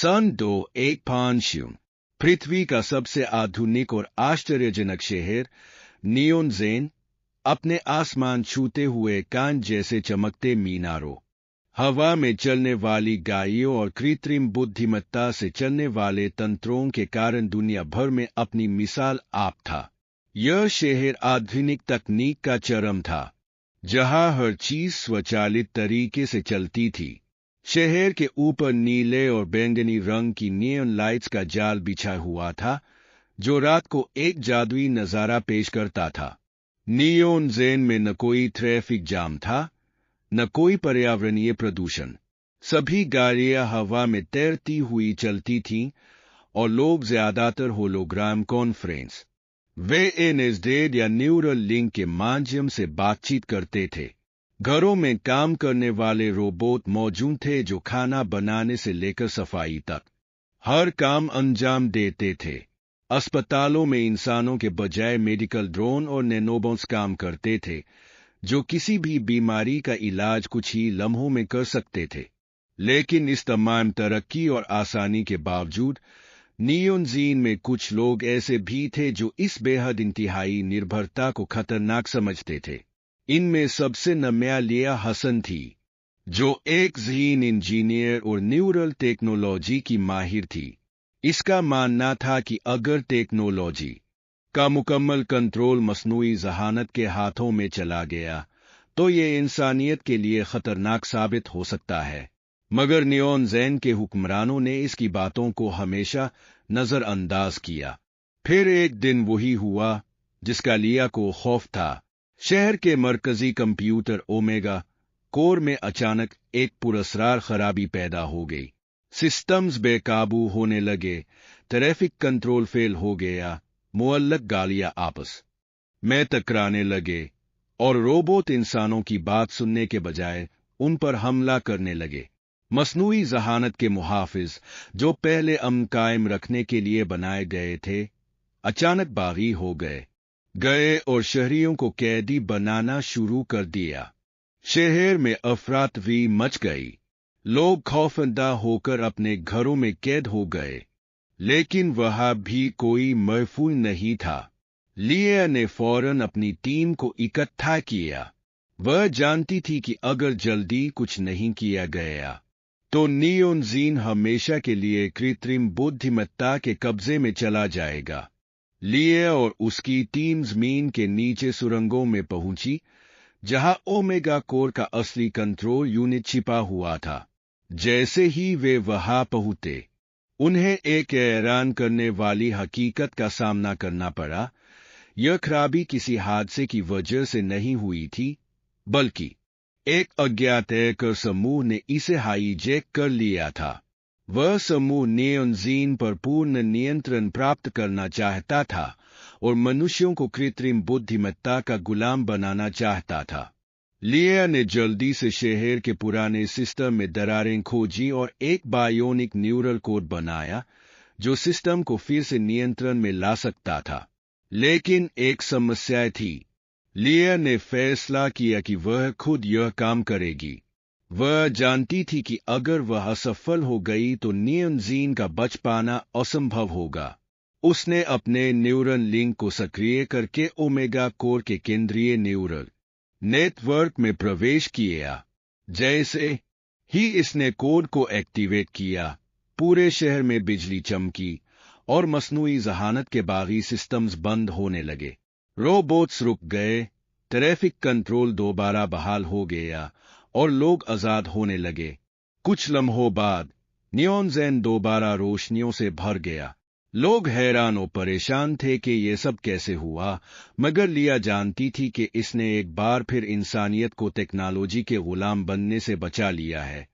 सन 2015 पृथ्वी का सबसे आधुनिक और आश्चर्यजनक शहर नियोनज़ेन, अपने आसमान छूते हुए कांच जैसे चमकते मीनारों, हवा में चलने वाली गाड़ियों और कृत्रिम बुद्धिमत्ता से चलने वाले तंत्रों के कारण दुनिया भर में अपनी मिसाल आप था। यह शहर आधुनिक तकनीक का चरम था, जहां हर चीज स्वचालित तरीके से चलती थी। शहर के ऊपर नीले और बैंगनी रंग की नियॉन लाइट्स का जाल बिछा हुआ था, जो रात को एक जादुई नजारा पेश करता था। नियोनज़ेन में न कोई ट्रैफिक जाम था, न कोई पर्यावरणीय प्रदूषण। सभी गाड़ियां हवा में तैरती हुई चलती थीं, और लोग ज्यादातर होलोग्राम कॉन्फ्रेंस, VNSD या न्यूरल लिंक के माध्यम से बातचीत करते थे। घरों में काम करने वाले रोबोट मौजूद थे जो खाना बनाने से लेकर सफाई तक हर काम अंजाम देते थे। अस्पतालों में इंसानों के बजाय मेडिकल ड्रोन और नैनोबोट्स काम करते थे, जो किसी भी बीमारी का इलाज कुछ ही लम्हों में कर सकते थे। लेकिन इस तमाम तरक्की और आसानी के बावजूद नियोनज़ेन में कुछ लोग ऐसे भी थे जो इस बेहद इंतहाई निर्भरता को खतरनाक समझते थे। इनमें सबसे नम्या लिया हसन थी, जो एक ज़हीन इंजीनियर और न्यूरल टेक्नोलॉजी की माहिर थी। इसका मानना था कि अगर टेक्नोलॉजी का मुकम्मल कंट्रोल मस्नूई ज़हानत के हाथों में चला गया, तो ये इंसानियत के लिए खतरनाक साबित हो सकता है। मगर नियोनज़ेन के हुक्मरानों ने इसकी बातों को हमेशा नज़रअंदाज किया। फिर एक दिन वही हुआ जिसका लिया को खौफ था। शहर के मरकजी कंप्यूटर ओमेगा कोर में अचानक एक पुरस्रार खराबी पैदा हो गई। सिस्टम्स बेकाबू होने लगे, ट्रैफिक कंट्रोल फेल हो गया, मुअल्लक गाड़ियां आपस में टकराने लगे, और रोबोट इंसानों की बात सुनने के बजाय उन पर हमला करने लगे। मस्नूई ज़हानत के मुहाफिज, जो पहले अमन कायम रखने के लिए बनाए गए थे, अचानक बागी हो गए और शहरियों को कैदी बनाना शुरू कर दिया। शहर में अफरातफरी मच गई। लोग खौफजदा होकर अपने घरों में कैद हो गए, लेकिन वहां भी कोई महफूज नहीं था। लिया ने फौरन अपनी टीम को इकट्ठा किया। वह जानती थी कि अगर जल्दी कुछ नहीं किया गया, तो नियोनज़ेन हमेशा के लिए कृत्रिम बुद्धिमत्ता के कब्जे में चला जाएगा। लिया और उसकी टीम ज़मीन के नीचे सुरंगों में पहुंची, जहां ओमेगा कोर का असली कंट्रोल यूनिट छिपा हुआ था। जैसे ही वे वहां पहुंचे, उन्हें एक हैरान करने वाली हकीकत का सामना करना पड़ा। यह खराबी किसी हादसे की वजह से नहीं हुई थी, बल्कि एक अज्ञात हैकर समूह ने इसे हाईजैक कर लिया था। वह समूह नियोनज़ेन पर पूर्ण नियंत्रण प्राप्त करना चाहता था और मनुष्यों को कृत्रिम बुद्धिमत्ता का गुलाम बनाना चाहता था। लिया ने जल्दी से शहर के पुराने सिस्टम में दरारें खोजी और एक बायोनिक न्यूरल कोड बनाया, जो सिस्टम को फिर से नियंत्रण में ला सकता था। लेकिन एक समस्या थी। लिया ने फैसला किया कि वह खुद यह काम करेगी। वह जानती थी कि अगर वह असफल हो गई तो नियोनज़ेन का बच पाना असंभव होगा। उसने अपने न्यूरल लिंक को सक्रिय करके ओमेगा कोर के केंद्रीय न्यूरल नेटवर्क में प्रवेश किया। जैसे ही इसने कोड को एक्टिवेट किया, पूरे शहर में बिजली चमकी और मस्नूई ज़हानत के बागी सिस्टम्स बंद होने लगे। रोबोट्स रुक गए, ट्रैफिक कंट्रोल दोबारा बहाल हो गया और लोग आज़ाद होने लगे। कुछ लम्हों बाद नियोनज़ेन दोबारा रोशनियों से भर गया। लोग हैरान और परेशान थे कि ये सब कैसे हुआ, मगर लिया जानती थी कि इसने एक बार फिर इंसानियत को टेक्नोलॉजी के गुलाम बनने से बचा लिया है।